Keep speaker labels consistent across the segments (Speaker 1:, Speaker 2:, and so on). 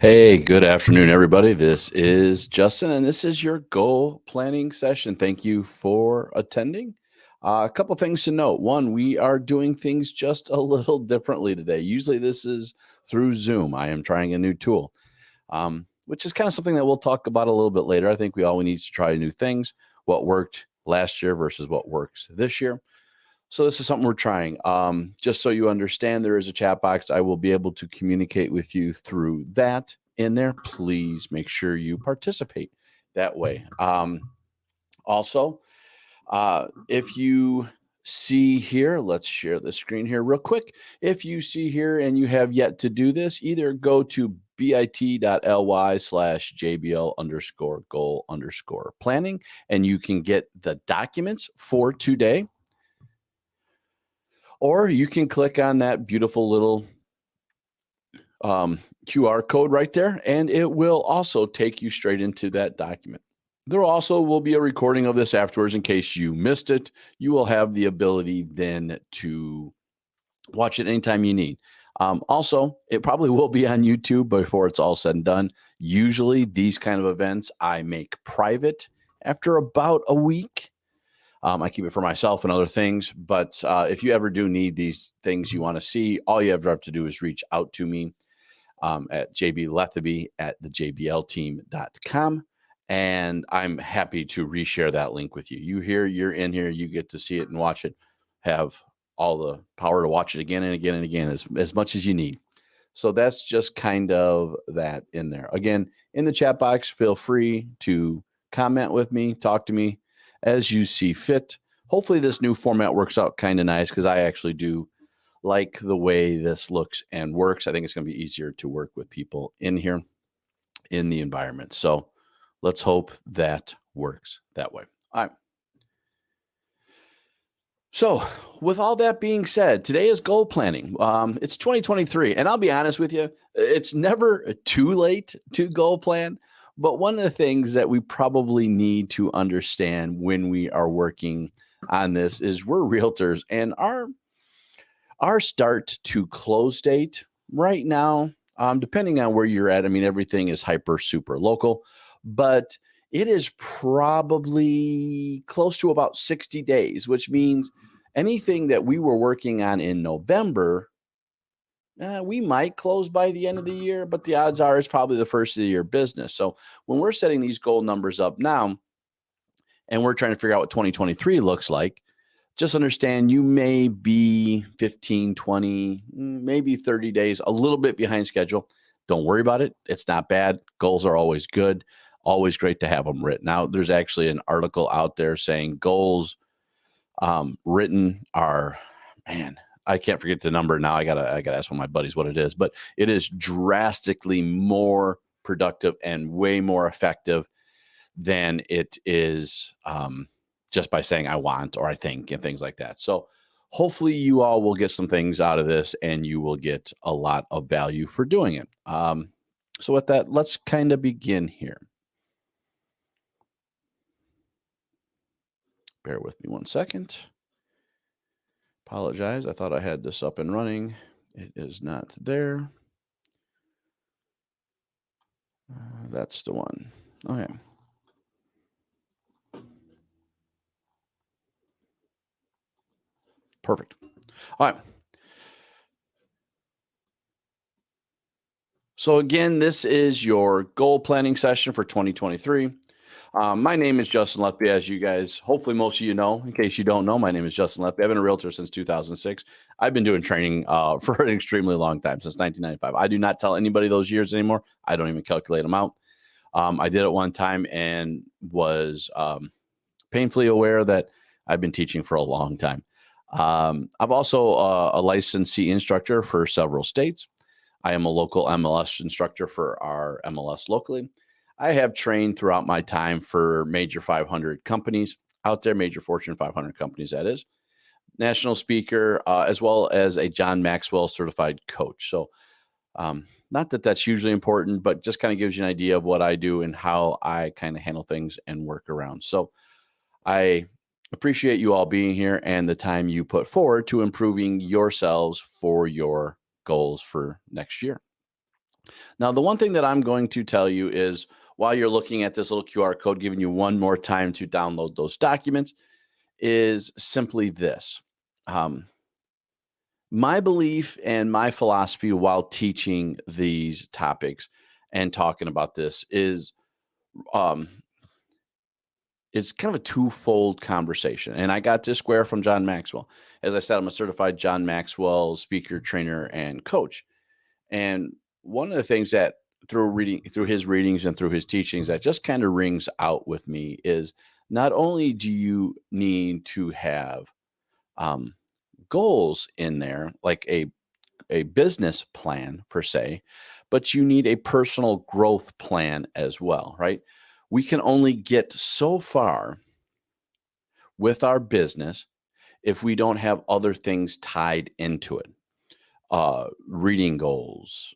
Speaker 1: Hey, good afternoon, everybody. This is Justin, and this is your goal planning session. Thank you for attending. A couple things to note. One, we are doing things just a little differently today. Usually, this is through Zoom. I am trying a new tool, which is kind of something that we'll talk about a little bit later. I think we all need to try new things, what worked last year versus what works this year. So this is something we're trying. Just so you understand, there is a chat box. I will be able to communicate with you through that in there. Please make sure you participate that way. Also, if you see here, let's share the screen here real quick. If you see here and you have yet to do this, either go to bit.ly/JBL underscore goal underscore planning, and you can get the documents for today. Or you can click on that beautiful little QR code right there, and it will also take you straight into that document. There also will be a recording of this afterwards in case you missed it. You will have the ability then to watch it anytime you need. Also, it probably will be on YouTube before it's all said and done. Usually, these kind of events I make private after about a week. I keep it for myself and other things. But if you ever do need these things you want to see, all you ever have to do is reach out to me at jbletheby@thejblteam.com. And I'm happy to reshare that link with you. You're in here, you get to see it and watch it, have all the power to watch it again and again and again as much as you need. So that's just kind of that in there. Again, in the chat box, feel free to comment with me, talk to me as you see fit. Hopefully, this new format works out kind of nice because I actually do like the way this looks and works. I think it's going to be easier to work with people in here in the environment. So let's hope that works that way. All right. So, with all that being said, today is goal planning. It's 2023, and I'll be honest with you, it's never too late to goal plan. But one of the things that we probably need to understand when we are working on this is we're realtors, and our start to close date right now, depending on where you're at, I mean, everything is hyper super local, but it is probably close to about 60 days, which means anything that we were working on in November, we might close by the end of the year, but the odds are it's probably the first of the year business. So when we're setting these goal numbers up now and we're trying to figure out what 2023 looks like, just understand you may be 15, 20, maybe 30 days, a little bit behind schedule. Don't worry about it. It's not bad. Goals are always good. Always great to have them written out. There's actually an article out there saying goals written are, man, I can't forget the number now. I gotta ask one of my buddies what it is, but it is drastically more productive and way more effective than it is just by saying I want or I think and things like that. So hopefully you all will get some things out of this and you will get a lot of value for doing it. So with that, let's kind of begin here. Bear with me one second. Apologize. I thought I had this up and running. It is not there. That's the one. Okay. Perfect. All right. So again, this is your goal planning session for 2023. My name is Justin Letheby, as you guys, hopefully most of you know. In case you don't know, my name is Justin Letheby. I've been a realtor since 2006. I've been doing training for an extremely long time, since 1995. I do not tell anybody those years anymore. I don't even calculate them out. I did it one time and was painfully aware that I've been teaching for a long time. I've also a licensee instructor for several states. I am a local MLS instructor for our MLS locally. I have trained throughout my time for major 500 companies out there, major Fortune 500 companies, that is. National speaker, as well as a John Maxwell certified coach. So, not that that's hugely important, but just kind of gives you an idea of what I do and how I kind of handle things and work around. So, I appreciate you all being here and the time you put forward to improving yourselves for your goals for next year. Now, the one thing that I'm going to tell you is while you're looking at this little QR code, giving you one more time to download those documents, is simply this. Um, my belief and my philosophy while teaching these topics and talking about this is um, it's kind of a twofold conversation. And I got this square from John Maxwell. As I said, I'm a certified John Maxwell speaker, trainer, and coach. And one of the things that through his readings and through his teachings that just kind of rings out with me is not only do you need to have um, goals in there, like a business plan per se, but you need a personal growth plan as well, right? We can only get so far with our business if we don't have other things tied into it. Reading goals,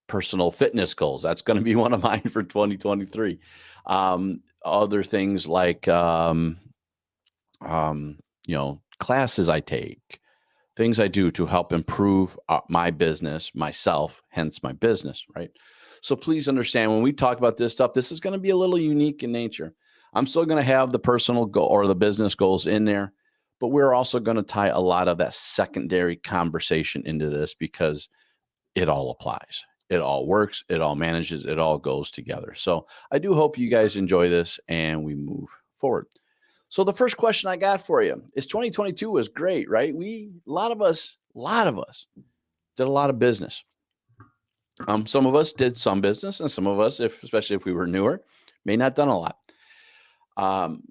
Speaker 1: personal fitness goals. That's going to be one of mine for 2023. Other things like, um, classes I take, things I do to help improve my business, myself, hence my business, right? So please understand when we talk about this stuff, this is going to be a little unique in nature. I'm still going to have the personal goal or the business goals in there, but we're also going to tie a lot of that secondary conversation into this because it all applies. It all works. It all manages. It all goes together. So I do hope you guys enjoy this and we move forward. So the first question I got for you is 2022 was great, right? A lot of us did a lot of business. Some of us did some business, and some of us, especially if we were newer, may not done a lot. Um,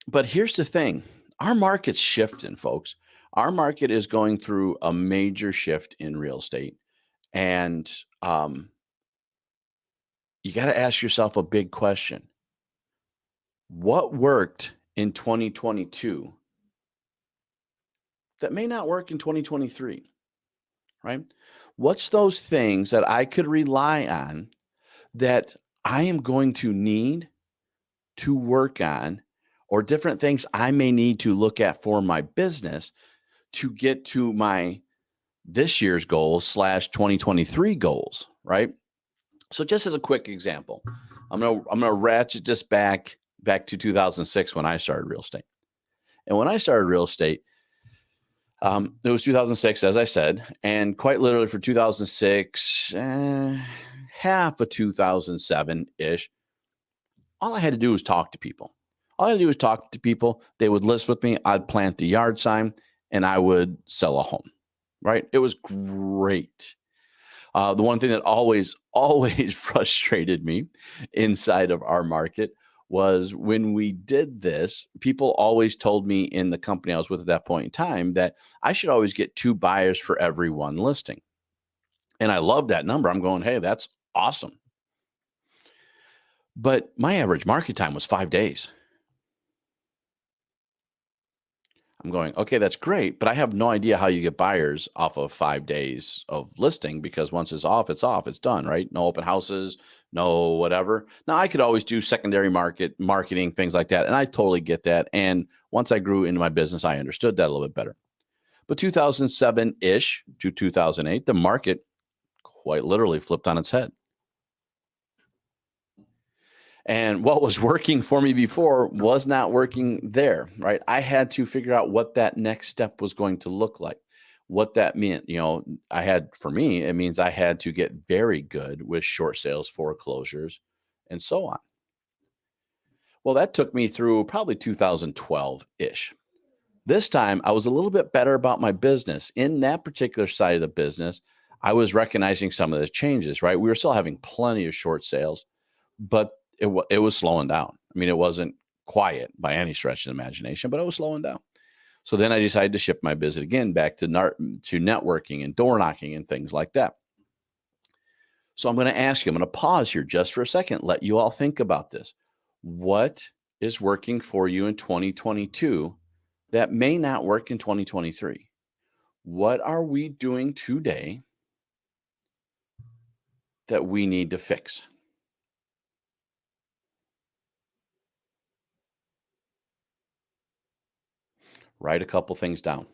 Speaker 1: but here's the thing: our market's shifting, folks. Our market is going through a major shift in real estate, and you got to ask yourself a big question: what worked in 2022 that may not work in 2023? Right? What's those things that I could rely on that I am going to need to work on, or different things I may need to look at for my business to get to my this year's goals slash 2023 goals, right? So just as a quick example, I'm gonna ratchet this back to 2006 when I started real estate. And when I started real estate, it was 2006, as I said, and quite literally for 2006, half of 2007 ish, all I had to do was talk to people. All I had to do was talk to people. They would list with me. I'd plant the yard sign and I would sell a home, right? It was great. The one thing that always frustrated me inside of our market was when we did this, people always told me in the company I was with at that point in time that I should always get two buyers for every one listing. And I love that number. I'm going, hey, that's awesome. But my average market time was 5 days. I'm going, okay, that's great, but I have no idea how you get buyers off of 5 days of listing because once it's off, it's done, right? No open houses, no whatever. Now I could always do secondary marketing, things like that. And I totally get that. And once I grew into my business, I understood that a little bit better. But 2007-ish to 2008, the market quite literally flipped on its head. And what was working for me before was not working there, right? I had to figure out what that next step was going to look like, what that meant. For me, it means I had to get very good with short sales, foreclosures, and so on. Well, that took me through probably 2012 ish. This time, I was a little bit better about my business. In that particular side of the business, I was recognizing some of the changes, right? We were still having plenty of short sales, but it was slowing down. I mean, it wasn't quiet by any stretch of the imagination, but it was slowing down. So then I decided to shift my visit again back to networking and door knocking and things like that. So I'm going to ask you, I'm going to pause here just for a second, let you all think about this. What is working for you in 2022 that may not work in 2023? What are we doing today that we need to fix? Write a couple things down.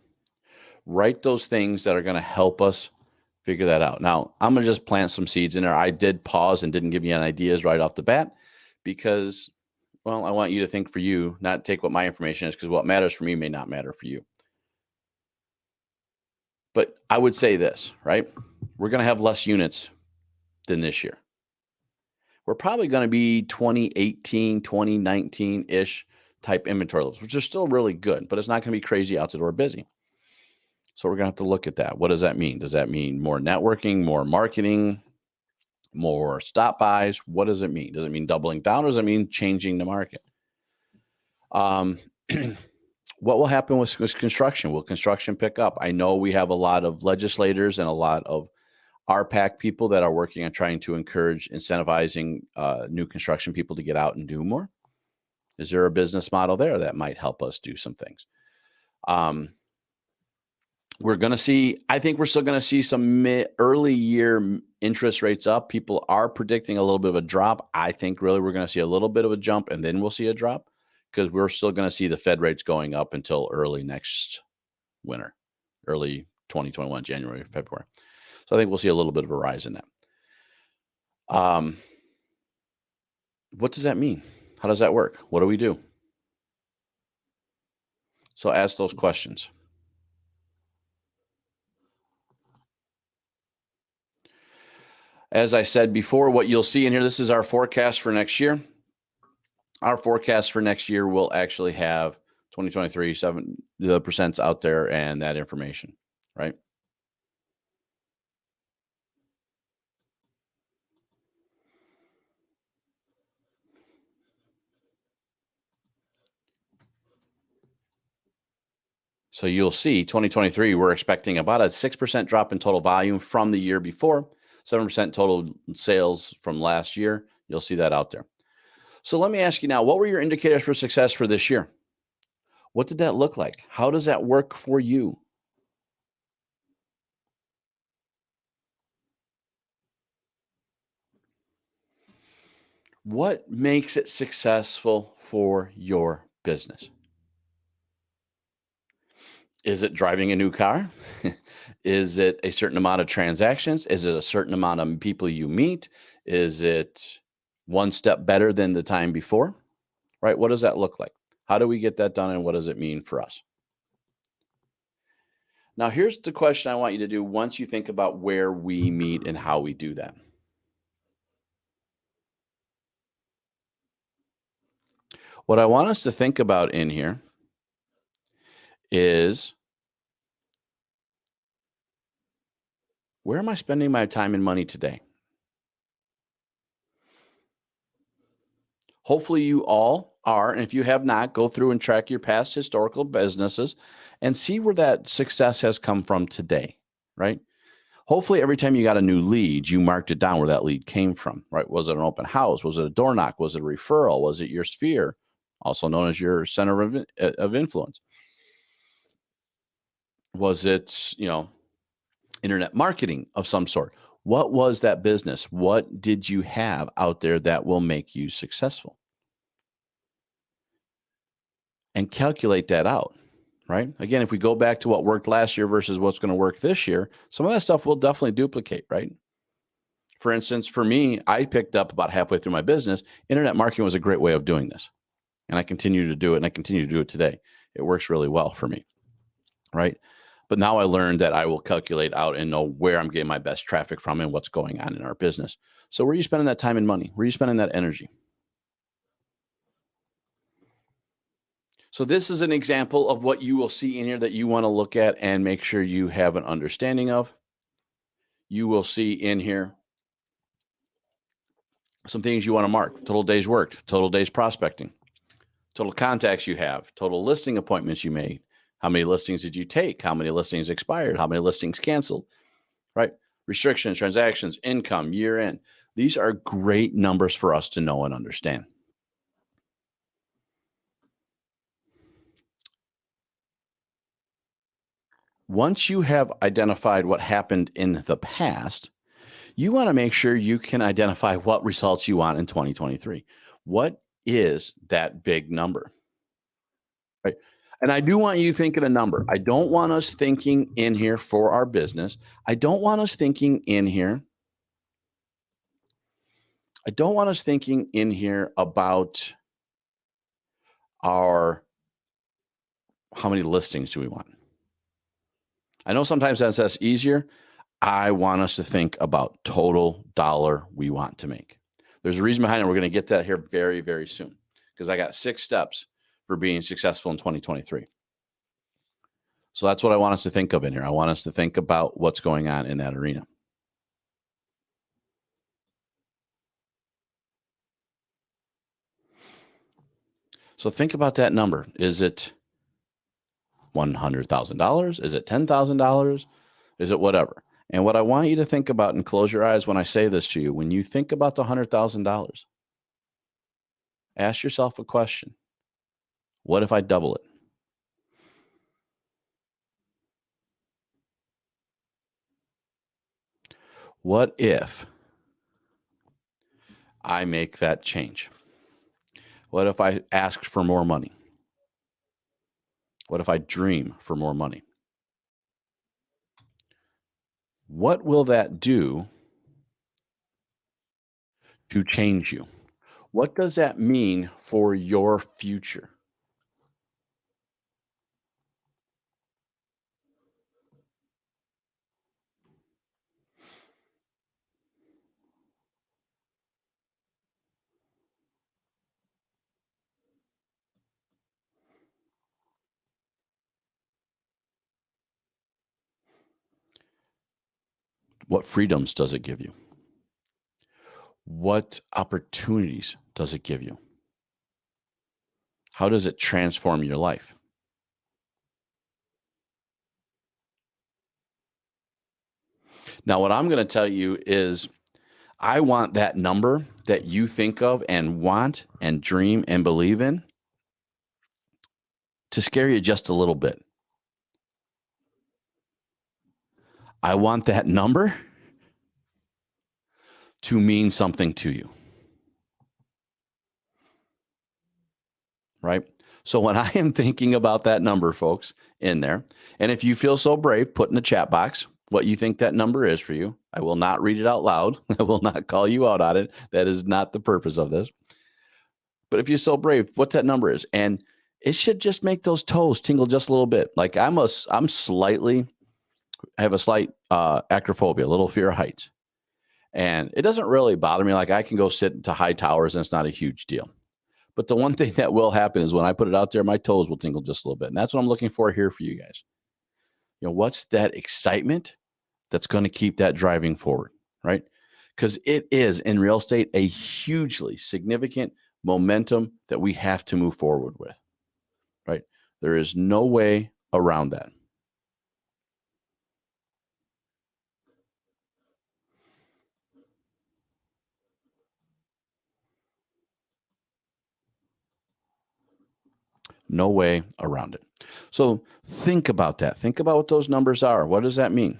Speaker 1: Write those things that are going to help us Figure that out. Now, I'm going to just plant some seeds in there. I did pause and didn't give you any ideas right off the bat because, well, I want you to think for you, not take what my information is, because what matters for me may not matter for you. But I would say this, right? We're going to have less units than this year. We're probably going to be 2018, 2019-ish type inventory levels, which are still really good, but it's not going to be crazy out the door busy. So we're going to have to look at that. What does that mean? Does that mean more networking, more marketing, more stop buys? What does it mean? Does it mean doubling down, or does it mean changing the market? What will happen with construction? Will construction pick up? I know we have a lot of legislators and a lot of RPAC people that are working on trying to encourage incentivizing new construction people to get out and do more. Is there a business model there that might help us do some things? We're going to see, I think we're still going to see some early year interest rates up. People are predicting a little bit of a drop. I think really we're going to see a little bit of a jump and then we'll see a drop, because we're still going to see the Fed rates going up until early next winter, early 2021, January, February. So I think we'll see a little bit of a rise in that. What does that mean? How does that work? What do we do? So ask those questions. As I said before, what you'll see in here, this is our forecast for next year. Our forecast for next year will actually have 2023, the percents out there and that information, right? So you'll see 2023, we're expecting about a 6% drop in total volume from the year before, 7% total sales from last year. You'll see that out there. So let me ask you now, what were your indicators for success for this year? What did that look like? How does that work for you? What makes it successful for your business? Is it driving a new car? Is it a certain amount of transactions? Is it a certain amount of people you meet? Is it one step better than the time before? Right? What does that look like? How do we get that done, and what does it mean for us? Now, here's the question I want you to do once you think about where we meet and how we do that. What I want us to think about in here is, where am I spending my time and money today? Hopefully you all are, and if you have not, go through and track your past historical businesses and see where that success has come from today, right? Hopefully every time you got a new lead, you marked it down where that lead came from, right? Was it an open house? Was it a door knock? Was it a referral? Was it your sphere, also known as your center of influence? Was it, internet marketing of some sort? What was that business? What did you have out there that will make you successful? And calculate that out, right? Again, if we go back to what worked last year versus what's going to work this year, some of that stuff will definitely duplicate, right? For instance, for me, I picked up about halfway through my business, internet marketing was a great way of doing this. And I continue to do it, and I continue to do it today. It works really well for me, right? But now I learned that I will calculate out and know where I'm getting my best traffic from and what's going on in our business. So where are you spending that time and money? Where are you spending that energy? So this is an example of what you will see in here that you want to look at and make sure you have an understanding of. You will see in here some things you want to mark: total days worked, total days prospecting, total contacts you have, total listing appointments you made, how many listings did you take, how many listings expired, how many listings canceled, right? Restrictions, transactions, income, year end. These are great numbers for us to know and understand. Once you have identified what happened in the past, you want to make sure you can identify what results you want in 2023. What is that big number? Right? And I do want you thinking a number. I don't want us thinking in here for our business. I don't want us thinking in here. I don't want us thinking in here about our how many listings do we want? I know sometimes that's easier. I want us to think about total dollar we want to make. There's a reason behind it. We're going to get that here very, very soon because I got 6 steps for being successful in 2023. So that's what I want us to think of in here. I want us to think about what's going on in that arena. So think about that number. Is it $100,000? Is it $10,000? Is it whatever? And what I want you to think about, and close your eyes when I say this to you, when you think about the $100,000, ask yourself a question. What if I double it? What if I make that change? What if I ask for more money? What if I dream for more money? What will that do to change you? What does that mean for your future? What freedoms does it give you? What opportunities does it give you? How does it transform your life? Now, what I'm going to tell you is I want that number that you think of and want and dream and believe in to scare you just a little bit. I want that number to mean something to you. Right? So when I am thinking about that number, folks, in there, and if you feel so brave, put in the chat box what you think that number is for you. I will not read it out loud. I will not call you out on it. That is not the purpose of this. But if you're so brave, what that number is, and it should just make those toes tingle just a little bit. Like I have a slight acrophobia, a little fear of heights. And it doesn't really bother me. Like I can go sit into high towers and it's not a huge deal. But the one thing that will happen is when I put it out there, my toes will tingle just a little bit. And that's what I'm looking for here for you guys. What's that excitement that's going to keep that driving forward, right? Because it is in real estate a hugely significant momentum that we have to move forward with, right? There is no way around that. No way around it. So think about that. Think about what those numbers are. What does that mean?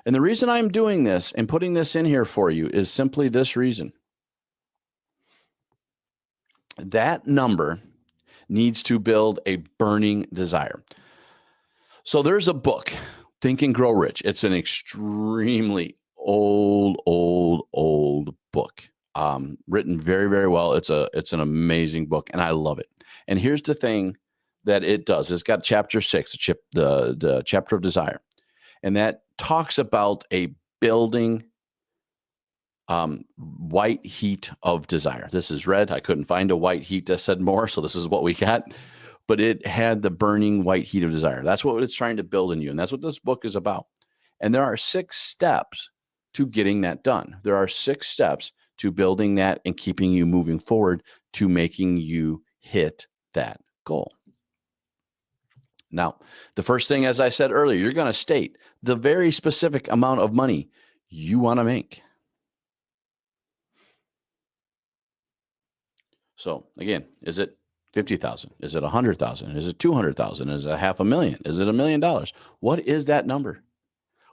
Speaker 1: And the reason I'm doing this and putting this in here for you is simply this reason. That number needs to build a burning desire. So there's a book, Think and Grow Rich. It's an extremely old book, written very, very well. It's an amazing book, and I love it. And here's the thing that it does. It's got chapter 6, the chapter of desire, and that talks about a building white heat of desire. This is red. I couldn't find a white heat that said more, so this is what we got. But it had the burning white heat of desire. That's what it's trying to build in you, and that's what this book is about. And there are 6 steps to getting that done. There are 6 steps to building that and keeping you moving forward to making you hit that goal. Now, the first thing, as I said earlier, you're going to state the very specific amount of money you want to make. So again, is it 50,000? Is it 100,000? Is it 200,000? Is it $500,000? Is it $1 million? What is that number?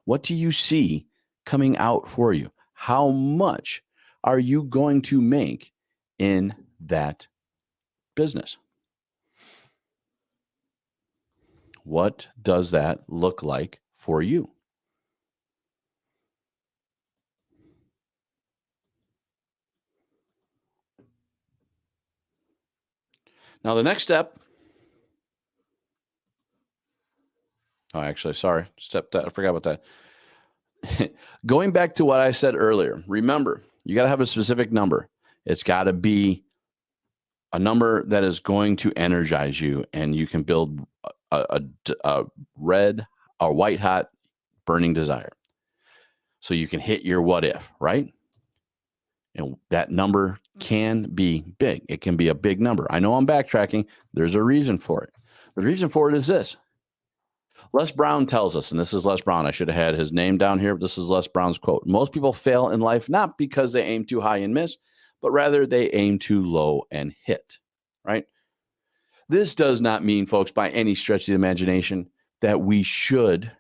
Speaker 1: What do you see coming out for you? How much are you going to make in that business? What does that look like for you? Now, the next step. Oh, actually, sorry. I forgot about that. Going back to what I said earlier, remember, you got to have a specific number. It's got to be a number that is going to energize you, and you can build a red or white hot burning desire. So you can hit your what if, right? And that number can be big. It can be a big number. I know I'm backtracking. There's a reason for it. The reason for it is this. Les Brown tells us, and this is Les Brown. I should have had his name down here, but this is Les Brown's quote. Most people fail in life not because they aim too high and miss, but rather they aim too low and hit, right? This does not mean, folks, by any stretch of the imagination, that we should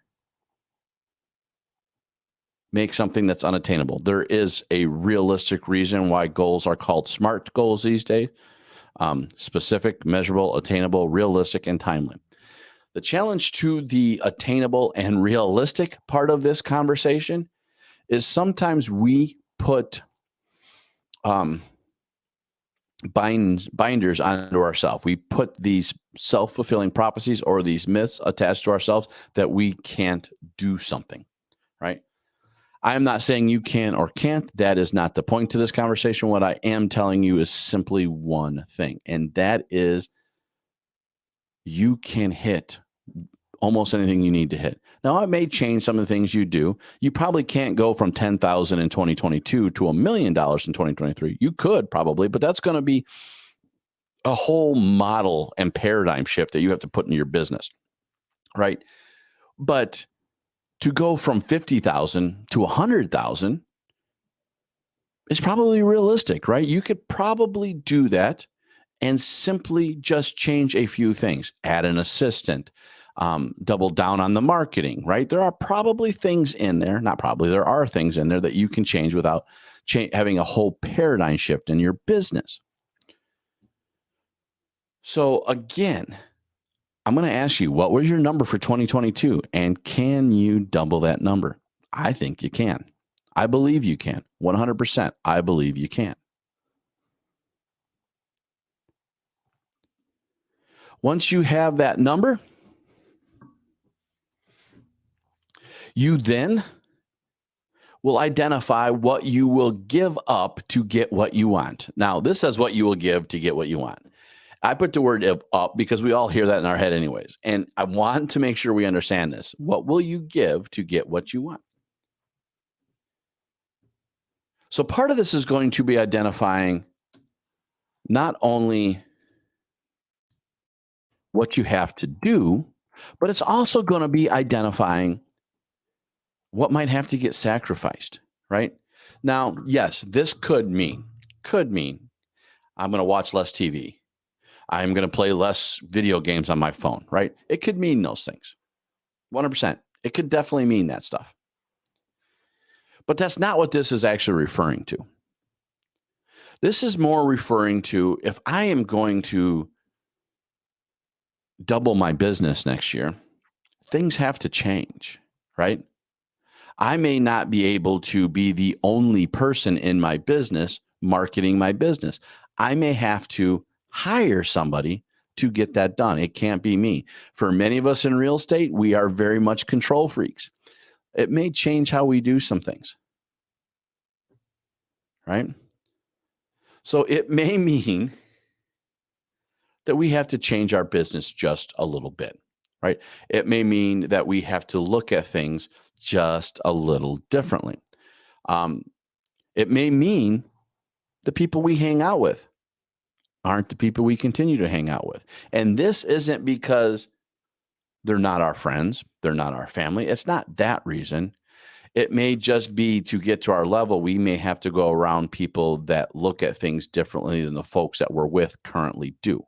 Speaker 1: make something that's unattainable. There is a realistic reason why goals are called SMART goals these days. Specific, measurable, attainable, realistic, and timely. The challenge to the attainable and realistic part of this conversation is sometimes we put binders onto ourselves. We put these self-fulfilling prophecies or these myths attached to ourselves that we can't do something, right? I am not saying you can or can't. That is not the point to this conversation. What I am telling you is simply one thing, and that is you can hit almost anything you need to hit. Now, it may change some of the things you do. You probably can't go from 10,000 in 2022 to $1 million in 2023. You could probably, but that's going to be a whole model and paradigm shift that you have to put into your business, right? But to go from 50,000 to 100,000 is probably realistic, right? You could probably do that and simply just change a few things. Add an assistant, double down on the marketing, right? There are probably things in there, not probably, there are things in there that you can change without having a whole paradigm shift in your business. So again, I'm going to ask you, what was your number for 2022? And can you double that number? I think you can. I believe you can. 100%. I believe you can. Once you have that number, you then will identify what you will give up to get what you want. Now, this says what you will give to get what you want. I put the word up because we all hear that in our head anyways. And I want to make sure we understand this. What will you give to get what you want? So part of this is going to be identifying not only what you have to do, but it's also going to be identifying what might have to get sacrificed, right? Now, yes, this could mean I'm going to watch less TV. I'm going to play less video games on my phone, right? It could mean those things. 100%. It could definitely mean that stuff. But that's not what this is actually referring to. This is more referring to if I am going to double my business next year, things have to change, right? I may not be able to be the only person in my business marketing my business. I may have to hire somebody to get that done. It can't be me. For many of us in real estate, we are very much control freaks. It may change how we do some things, right? So it may mean that we have to change our business just a little bit, right? It may mean that we have to look at things just a little differently. It may mean the people we hang out with aren't the people we continue to hang out with. And this isn't because they're not our friends, they're not our family. It's not that reason. It may just be to get to our level, we may have to go around people that look at things differently than the folks that we're with currently do.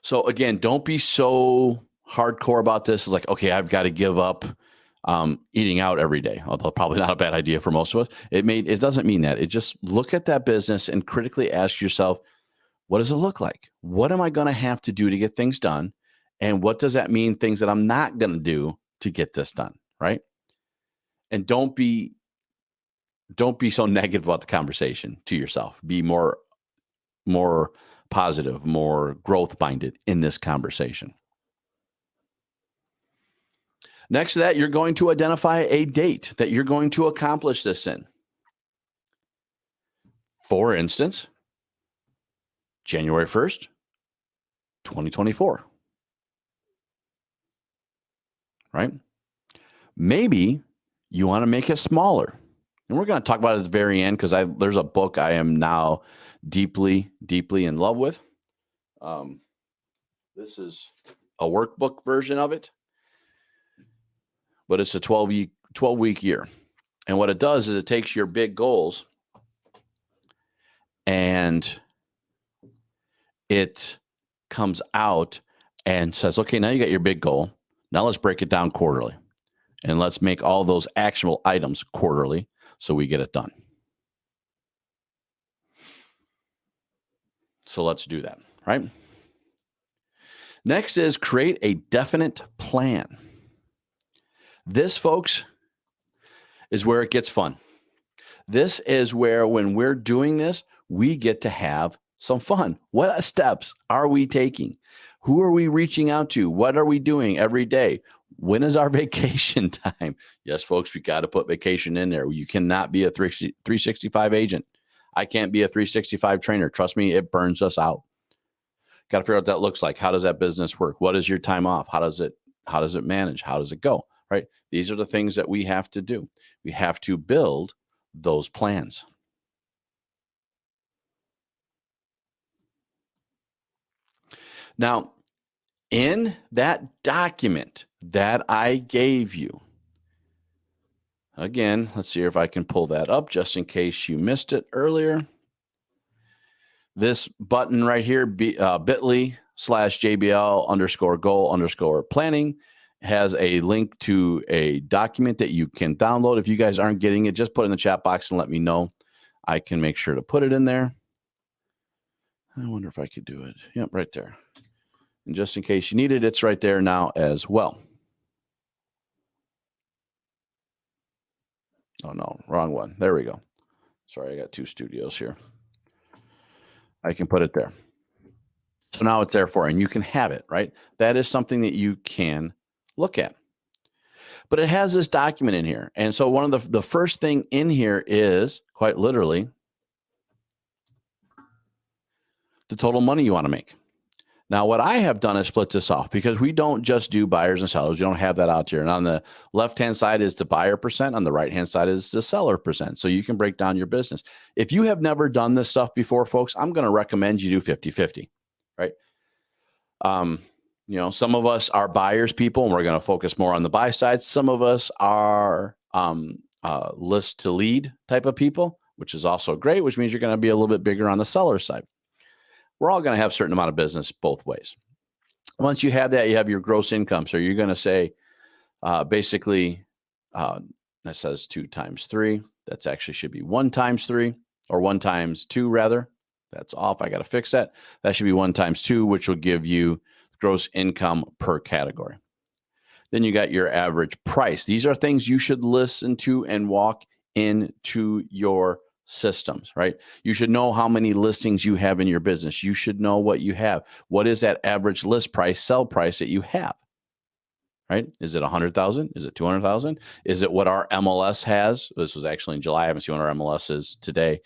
Speaker 1: So again, don't be so hardcore about this. It's like, okay, I've got to give up eating out every day, although probably not a bad idea for most of us. It doesn't mean that. It just look at that business and critically ask yourself, what does it look like? What am I going to have to do to get things done? And what does that mean? Things that I'm not going to do to get this done, right? And don't be so negative about the conversation to yourself. Be more positive, more growth minded in this conversation. Next to that, you're going to identify a date that you're going to accomplish this in. For instance, January 1st, 2024. Right? Maybe you want to make it smaller. And we're going to talk about it at the very end because there's a book I am now deeply, deeply in love with. This is a workbook version of it, but it's a 12-week year. And what it does is it takes your big goals and it comes out and says, okay, now you got your big goal. Now let's break it down quarterly and let's make all those actionable items quarterly so we get it done. So let's do that, right? Next is create a definite plan. This, folks, is where it gets fun. This is where when we're doing this, we get to have some fun. What steps are we taking? Who are we reaching out to? What are we doing every day? When is our vacation time? Yes, folks, we got to put vacation in there. You cannot be a 365 agent. I can't be a 365 trainer. Trust me, it burns us out. Got to figure out what that looks like. How does that business work? What is your time off? How does it manage? How does it go? Right? These are the things that we have to do. We have to build those plans. Now, in that document that I gave you, again, let's see if I can pull that up just in case you missed it earlier. This button right here, bit.ly/JBL_goal_planning has a link to a document that you can download. If you guys aren't getting it, just put it in the chat box and let me know. I can make sure to put it in there. I wonder if I could do it. Yep, right there. And just in case you need it, it's right there now as well. Oh, no, wrong one. There we go. Sorry, I got two studios here. I can put it there. So now it's there for you, and you can have it, right? That is something that you can look at. But it has this document in here. And so one of the first thing in here is, quite literally, the total money you want to make. Now, what I have done is split this off because we don't just do buyers and sellers. We don't have that out here. And on the left-hand side is the buyer percent. On the right-hand side is the seller percent. So you can break down your business. If you have never done this stuff before, folks, I'm going to recommend you do 50-50, right? Some of us are buyers people, and we're going to focus more on the buy side. Some of us are list to lead type of people, which is also great, which means you're going to be a little bit bigger on the seller side. We're all going to have a certain amount of business both ways. Once you have that, you have your gross income. So you're going to say, basically, that says 2 times 3. That's actually should be 1 times 3 or 1 times 2 rather. That's off. I got to fix that. That should be 1 times 2, which will give you gross income per category. Then you got your average price. These are things you should listen to and walk into your systems, right? You should know how many listings you have in your business. You should know what you have. What is that average list price, sell price that you have, right? Is it 100,000? Is it 200,000? Is it what our MLS has? This was actually in July. I haven't seen what our MLS is today,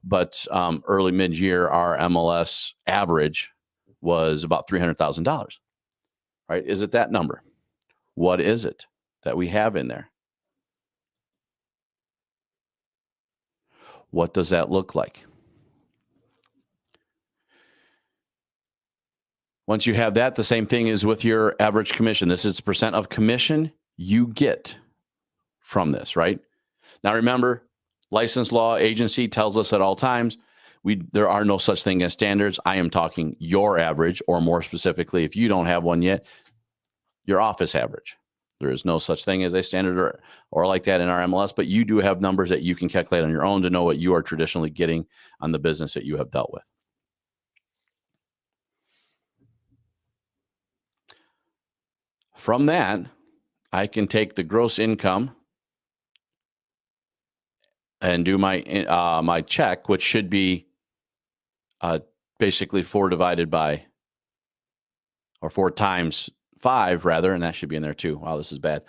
Speaker 1: but early mid-year, our MLS average was about $300,000, right? Is it that number? What is it that we have in there? What does that look like? Once you have that, the same thing is with your average commission. This is percent of commission you get from this, right? Now remember, license law agency tells us at all times, there are no such thing as standards. I am talking your average, or more specifically, if you don't have one yet, your office average, There is no such thing as a standard or like that in our MLS, but you do have numbers that you can calculate on your own to know what you are traditionally getting on the business that you have dealt with. From that, I can take the gross income and do my my check, which should be basically 4 divided by, or 4 times 5 rather, and that should be in there too. Wow, this is bad.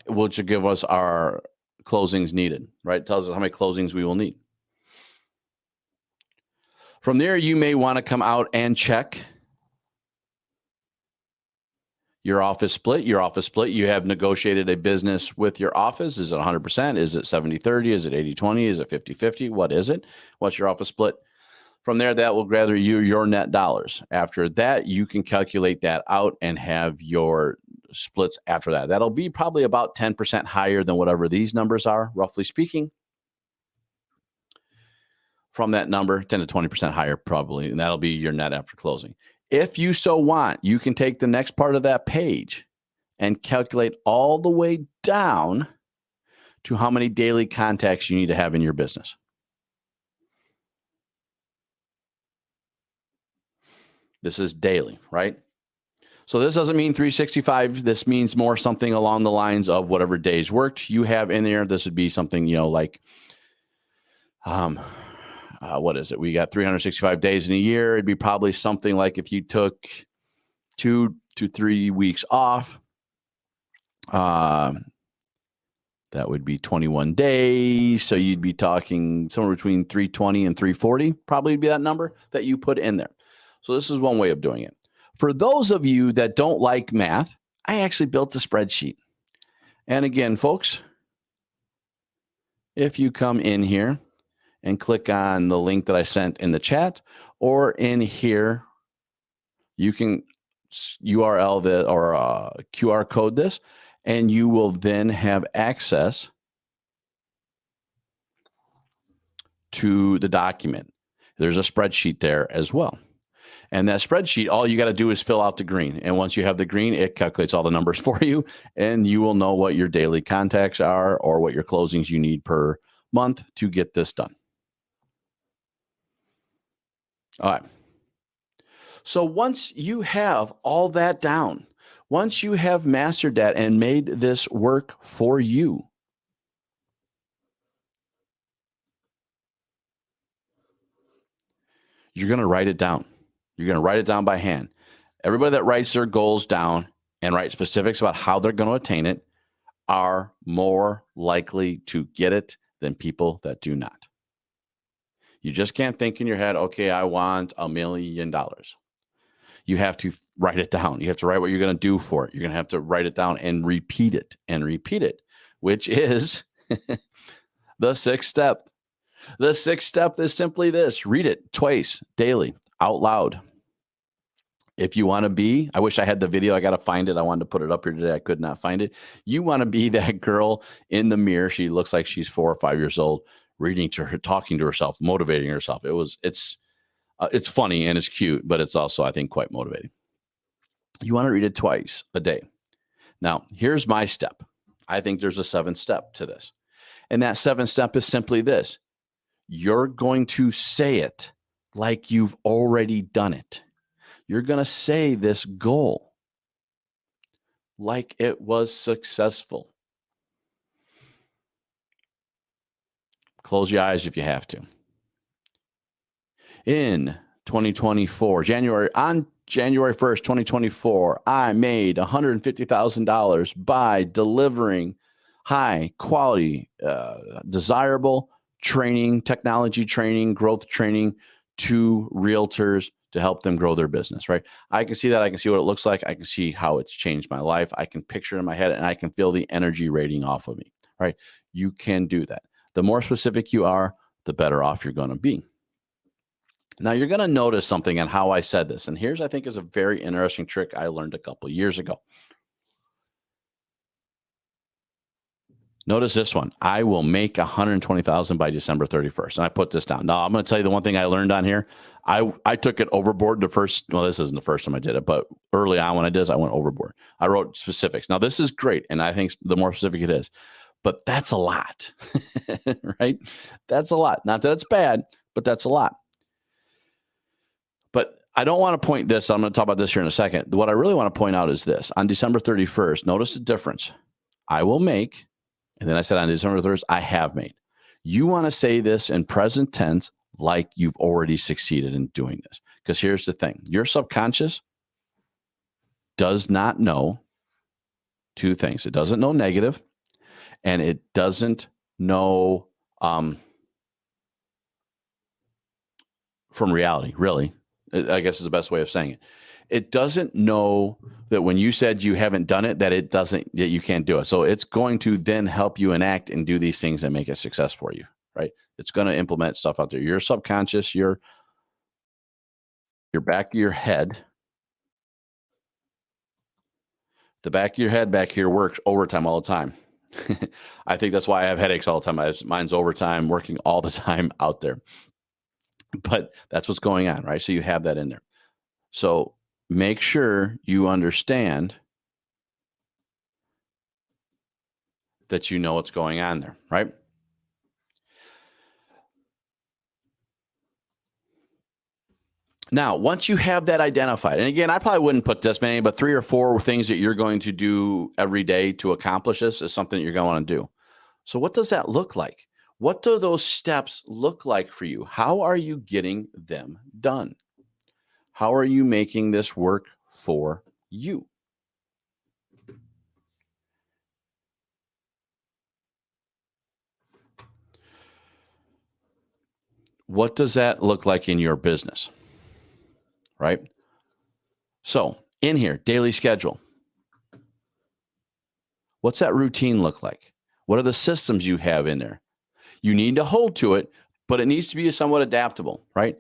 Speaker 1: Which should give us our closings needed, right? It tells us how many closings we will need. From there, you may want to come out and check your office split. Your office split, you have negotiated a business with your office. Is it 100%? Is it 70-30? Is it 80-20? Is it 50-50? What is it? What's your office split? From there, that will gather you your net dollars. After that, you can calculate that out and have your splits after that. That'll be probably about 10% higher than whatever these numbers are, roughly speaking. From that number, 10 to 20% higher probably, and that'll be your net after closing. If you so want, you can take the next part of that page and calculate all the way down to how many daily contacts you need to have in your business. This is daily, right? So this doesn't mean 365. This means more something along the lines of whatever days worked you have in there. This would be something, like, what is it? We got 365 days in a year. It'd be probably something like if you took 2 to 3 weeks off, that would be 21 days. So you'd be talking somewhere between 320 and 340, probably be that number that you put in there. So this is one way of doing it. For those of you that don't like math, I actually built a spreadsheet. And again, folks, if you come in here and click on the link that I sent in the chat, or in here, you can URL or QR code this, and you will then have access to the document. There's a spreadsheet there as well. And that spreadsheet, all you got to do is fill out the green. And once you have the green, it calculates all the numbers for you, and you will know what your daily contacts are or what your closings you need per month to get this done. All right. So once you have all that down, once you have mastered that and made this work for you, you're going to write it down. You're going to write it down by hand. Everybody that writes their goals down and write specifics about how they're going to attain it are more likely to get it than people that do not. You just can't think in your head, okay, I want $1 million. You have to write it down. You have to write what you're going to do for it. You're going to have to write it down and repeat it, which is the 6th step. The 6th step is simply this: read it twice daily out loud. If you want to be, I wish I had the video. I got to find it. I wanted to put it up here today. I could not find it. You want to be that girl in the mirror. She looks like she's 4 or 5 years old, reading to her, talking to herself, motivating herself. It's funny and it's cute, but it's also, I think, quite motivating. You want to read it twice a day. Now, here's my step. I think there's a 7th step to this. And that 7th step is simply this: you're going to say it like you've already done it. You're going to say this goal like it was successful. Close your eyes if you have to. In 2024, on January 1st, 2024, I made $150,000 by delivering high quality, desirable training, technology training, growth training to realtors to help them grow their business, right? I can see that. I can see what it looks like. I can see how it's changed my life. I can picture it in my head, and I can feel the energy rating off of me, right? You can do that. The more specific you are, the better off you're going to be. Now, you're going to notice something on how I said this. And here's, I think, is a very interesting trick I learned a couple years ago. Notice this one. I will make 120,000 by December 31st. And I put this down. Now, I'm going to tell you the one thing I learned on here. I took it overboard the first, well, this isn't the first time I did it, but early on when I did this, I went overboard. I wrote specifics. Now, this is great. And I think the more specific it is, but that's a lot, right? That's a lot. Not that it's bad, but that's a lot. But I don't want to point this. I'm going to talk about this here in a second. What I really want to point out is this. On December 31st, notice the difference. I will make, and then I said on December 31st, I have made. You want to say this in present tense like you've already succeeded in doing this. Because here's the thing. Your subconscious does not know two things. It doesn't know negative, and it doesn't know from reality, really. I guess is the best way of saying it. It doesn't know that when you said you haven't done it, that you can't do it. So it's going to then help you enact and do these things and make a success for you, right? It's going to implement stuff out there. Your subconscious, your back of your head, the back of your head back here works overtime all the time. I think that's why I have headaches all the time. Mine's overtime, working all the time out there. But that's what's going on, right? So you have that in there. So make sure you understand that you know what's going on there, right? Now, once you have that identified, and again, I probably wouldn't put this many, but 3 or 4 things that you're going to do every day to accomplish this is something that you're going to want to do. So what does that look like? What do those steps look like for you? How are you getting them done? How are you making this work for you? What does that look like in your business? Right? So in here, daily schedule. What's that routine look like? What are the systems you have in there? You need to hold to it, but it needs to be somewhat adaptable, right?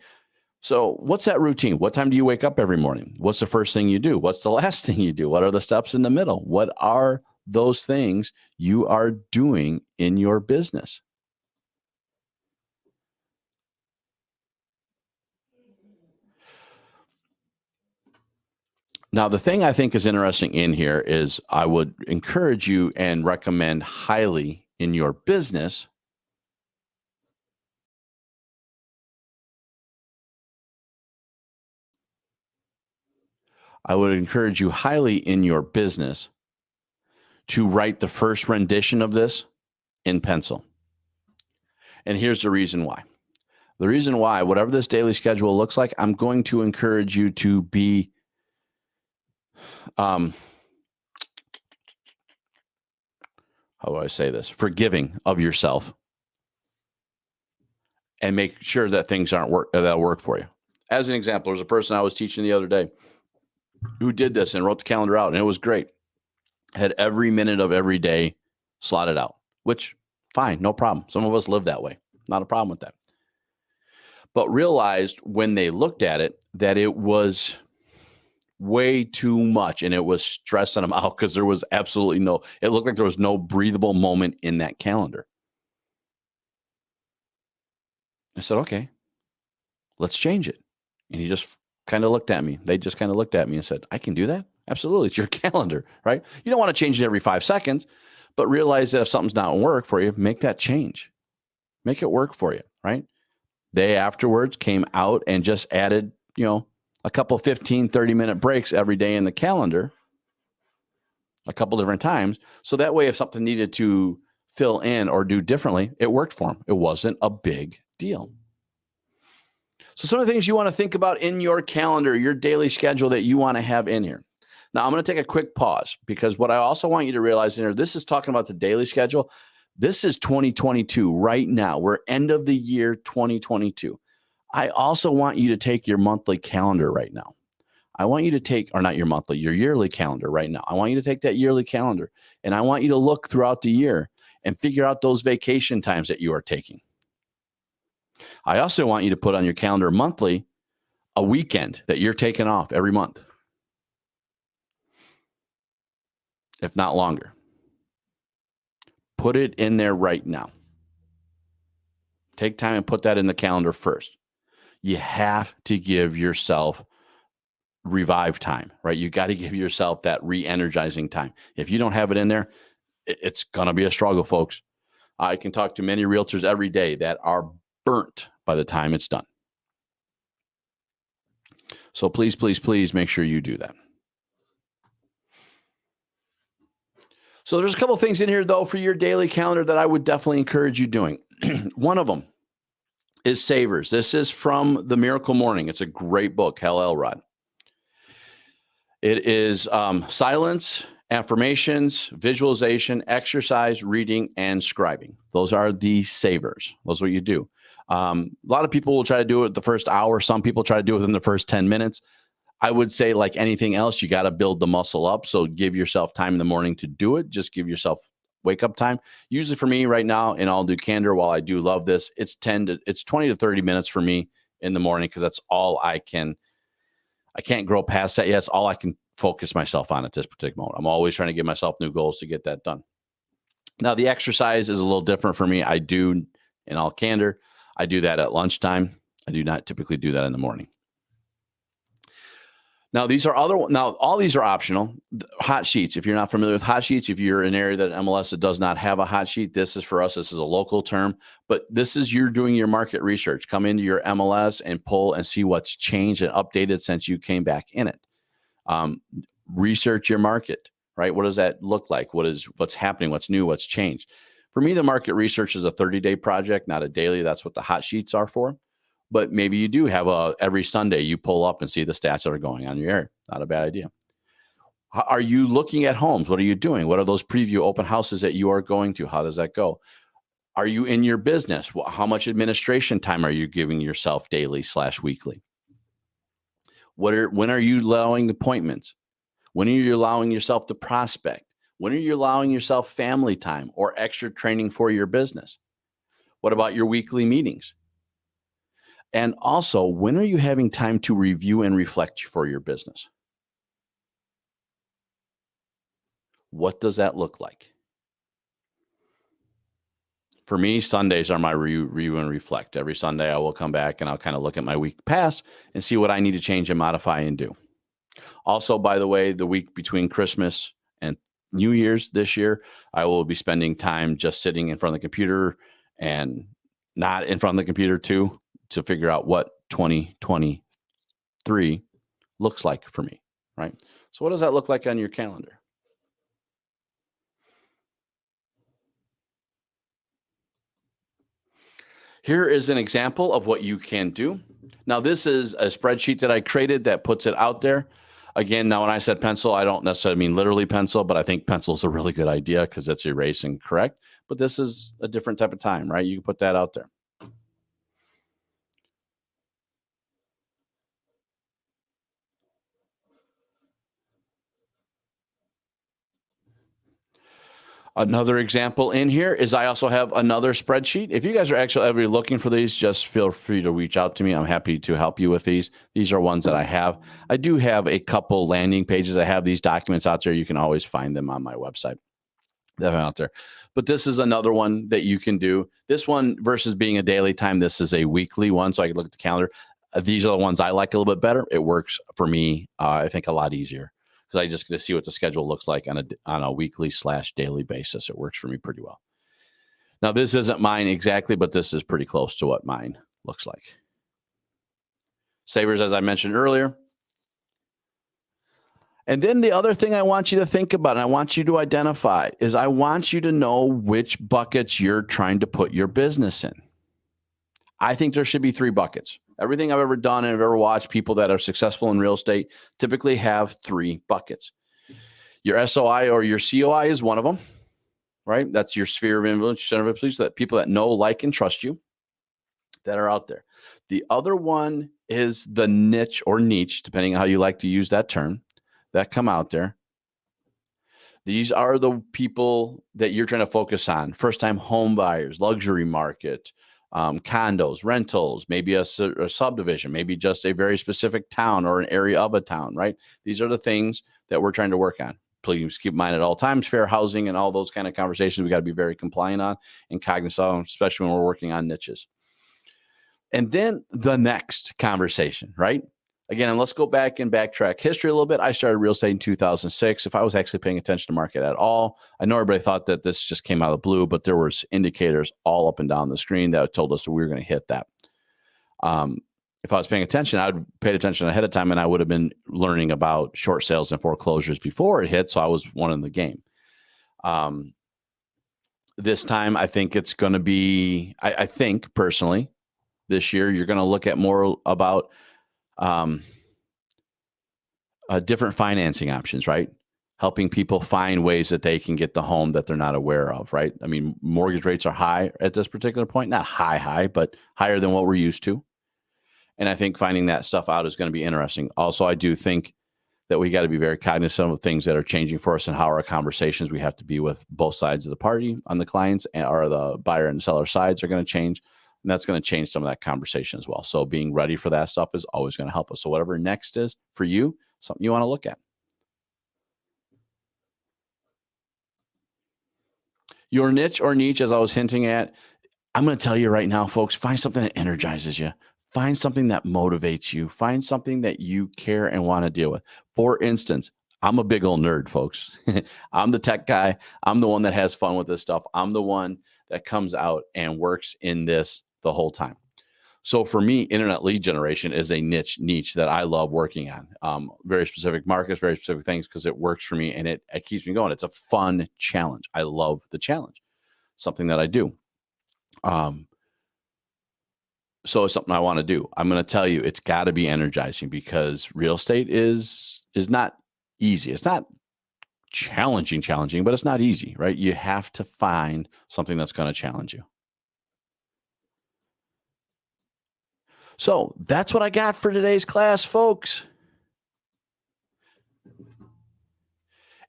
Speaker 1: So what's that routine? What time do you wake up every morning? What's the first thing you do? What's the last thing you do? What are the steps in the middle? What are those things you are doing in your business? Now, the thing I think is interesting in here is I would encourage you and recommend highly in your business. I would encourage you highly in your business to write the first rendition of this in pencil. And here's the reason why. The reason why, whatever this daily schedule looks like, I'm going to encourage you to be how do I say this? Forgiving of yourself and make sure that things that'll work for you. As an example, there's a person I was teaching the other day who did this and wrote the calendar out, and it was great. Had every minute of every day slotted out, which fine, no problem. Some of us live that way. Not a problem with that. But realized when they looked at it that it was way too much and it was stressing them out because there was absolutely it looked like there was no breathable moment in that calendar. I said, okay, let's change it. And he just kind of looked at me. They just kind of looked at me and said, I can do that? Absolutely. It's your calendar, right? You don't want to change it every 5 seconds, but realize that if something's not work for you, make that change. Make it work for you, right? They afterwards came out and just added, a couple 15, 30-minute breaks every day in the calendar, a couple different times. So that way, if something needed to fill in or do differently, it worked for them. It wasn't a big deal. So some of the things you want to think about in your calendar, your daily schedule that you want to have in here. Now, I'm going to take a quick pause because what I also want you to realize in here, this is talking about the daily schedule. This is 2022 right now. We're end of the year 2022. I also want you to take your monthly calendar right now. I want you to take, or not your monthly, your yearly calendar right now. I want you to take that yearly calendar and I want you to look throughout the year and figure out those vacation times that you are taking. I also want you to put on your calendar monthly a weekend that you're taking off every month, if not longer. put it in there right now. Take time and put that in the calendar first. You have to give yourself revive time, right? You got to give yourself that re-energizing time. If you don't have it in there, it's going to be a struggle, folks. I can talk to many realtors every day that are burnt by the time it's done. So please, please, please make sure you do that. So there's a couple of things in here, though, for your daily calendar that I would definitely encourage you doing. One of them is Savers. This is from The Miracle Morning. It's a great book, Hal Elrod. It is silence, affirmations, visualization, exercise, reading, and scribing. Those are the savers. Those are what you do. A lot of people will try to do it the first hour. Some people try to do it within the first 10 minutes. I would say, like anything else, you got to build the muscle up. So give yourself time in the morning to do it. Just give yourself wake up time. Usually for me right now, and I'll do candor, while I do love this, it's 20 to 30 minutes for me in the morning, because that's all I can't grow past that. Yes, all I can focus myself on at this particular moment. I'm always trying to give myself new goals to get that done. Now, the exercise is a little different for me. I do, in all candor, I do that at lunchtime. I do not typically do that in the morning. Now, all these are optional. Hot sheets, if you're not familiar with hot sheets, if you're in an area that MLS that does not have a hot sheet, this is for us. This is a local term, but this is you're doing your market research. Come into your MLS and pull and see what's changed and updated since you came back in it. Research your market, right? What does that look like? What's happening? What's new? What's changed? For me, the market research is a 30-day project, not a daily. That's what the hot sheets are for. But maybe you do have every Sunday you pull up and see the stats that are going on in your area. Not a bad idea. Are you looking at homes? What are you doing? What are those preview open houses that you are going to? How does that go? Are you in your business? How much administration time are you giving yourself daily/weekly? When are you allowing appointments? When are you allowing yourself to prospect? When are you allowing yourself family time or extra training for your business? What about your weekly meetings? And also, when are you having time to review and reflect for your business? What does that look like? For me, Sundays are my review and reflect. Every Sunday, I will come back and I'll kind of look at my week past and see what I need to change and modify and do. Also, by the way, the week between Christmas and New Year's this year, I will be spending time just sitting in front of the computer and not in front of the computer too, to figure out what 2023 looks like for me, right? So what does that look like on your calendar? Here is an example of what you can do. Now, this is a spreadsheet that I created that puts it out there. Again, now when I said pencil, I don't necessarily mean literally pencil, but I think pencil is a really good idea because it's erase and correct. But this is a different type of time, right? You can put that out there. Another example in here is I also have another spreadsheet. If you guys are actually ever looking for these, just feel free to reach out to me. I'm happy to help you with these. These are ones that I have. I do have a couple landing pages. I have these documents out there. You can always find them on my website. They're out there. But this is another one that you can do. This one versus being a daily time, this is a weekly one. So I can look at the calendar. These are the ones I like a little bit better. It works for me, I think, a lot easier, because I just get to see what the schedule looks like on a weekly/daily basis. It works for me pretty well. Now, this isn't mine exactly, but this is pretty close to what mine looks like. Savers, as I mentioned earlier. And then the other thing I want you to think about, and I want you to identify, is I want you to know which buckets you're trying to put your business in. I think there should be 3 buckets. Everything I've ever done and I've ever watched, people that are successful in real estate typically have 3 buckets. Your SOI or your COI is one of them, right? That's your sphere of influence, center of influence, that people that know, like, and trust you that are out there. The other one is the niche or niche, depending on how you like to use that term, that come out there. These are the people that you're trying to focus on. First-time home buyers, luxury market, condos, rentals, maybe a subdivision, maybe just a very specific town or an area of a town, right? These are the things that we're trying to work on. please keep in mind at all times, fair housing and all those kind of conversations we got to be very compliant on and cognizant of, especially when we're working on niches. And then the next conversation, right? Again, and let's go back and backtrack history a little bit. I started real estate in 2006. If I was actually paying attention to market at all, I know everybody thought that this just came out of the blue, but there was indicators all up and down the screen that told us that we were going to hit that. If I was paying attention, I would pay attention ahead of time, and I would have been learning about short sales and foreclosures before it hit. So I was one in the game. This time, I think it's going to be, I think personally, this year, you're going to look at more about different financing options, right? Helping people find ways that they can get the home that they're not aware of, right? I mean, mortgage rates are high at this particular point, not high, but higher than what we're used to. And I think finding that stuff out is going to be interesting. Also, I do think that we got to be very cognizant of things that are changing for us and how our conversations we have to be with both sides of the party on the clients or the buyer and seller sides are going to change. And that's going to change some of that conversation as well. So being ready for that stuff is always going to help us. So whatever next is for you, something you want to look at. Your niche or niche, as I was hinting at, I'm going to tell you right now, folks, find something that energizes you. Find something that motivates you. Find something that you care and want to deal with. For instance, I'm a big old nerd, folks. I'm the tech guy. I'm the one that has fun with this stuff. I'm the one that comes out and works in this the whole time. So for me, internet lead generation is a niche that I love working on. Very specific markets, very specific things, because it works for me and it keeps me going. It's a fun challenge. I love the challenge. Something that I do. So it's something I want to do. I'm going to tell you, it's got to be energizing because real estate is not easy. It's not challenging, but it's not easy, right? You have to find something that's going to challenge you. So that's what I got for today's class, folks.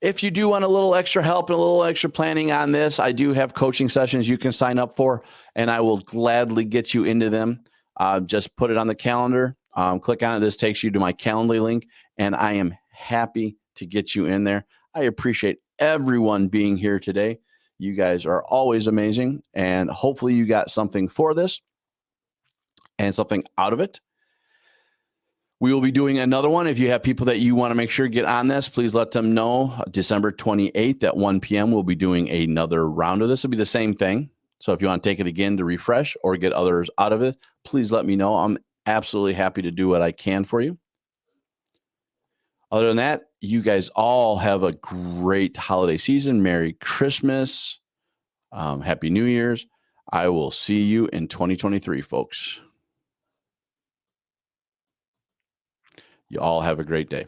Speaker 1: If you do want a little extra help and a little extra planning on this, I do have coaching sessions you can sign up for, and I will gladly get you into them. Just put it on the calendar. Click on it. This takes you to my Calendly link, and I am happy to get you in there. I appreciate everyone being here today. You guys are always amazing, and hopefully you got something for this and something out of it. We will be doing another one. If you have people that you want to make sure get on this, please let them know. December 28th at 1 p.m., we'll be doing another round of this. It'll be the same thing. So if you want to take it again to refresh or get others out of it, please let me know. I'm absolutely happy to do what I can for you. Other than that, you guys all have a great holiday season. Merry Christmas. Happy New Year's. I will see you in 2023, folks. You all have a great day.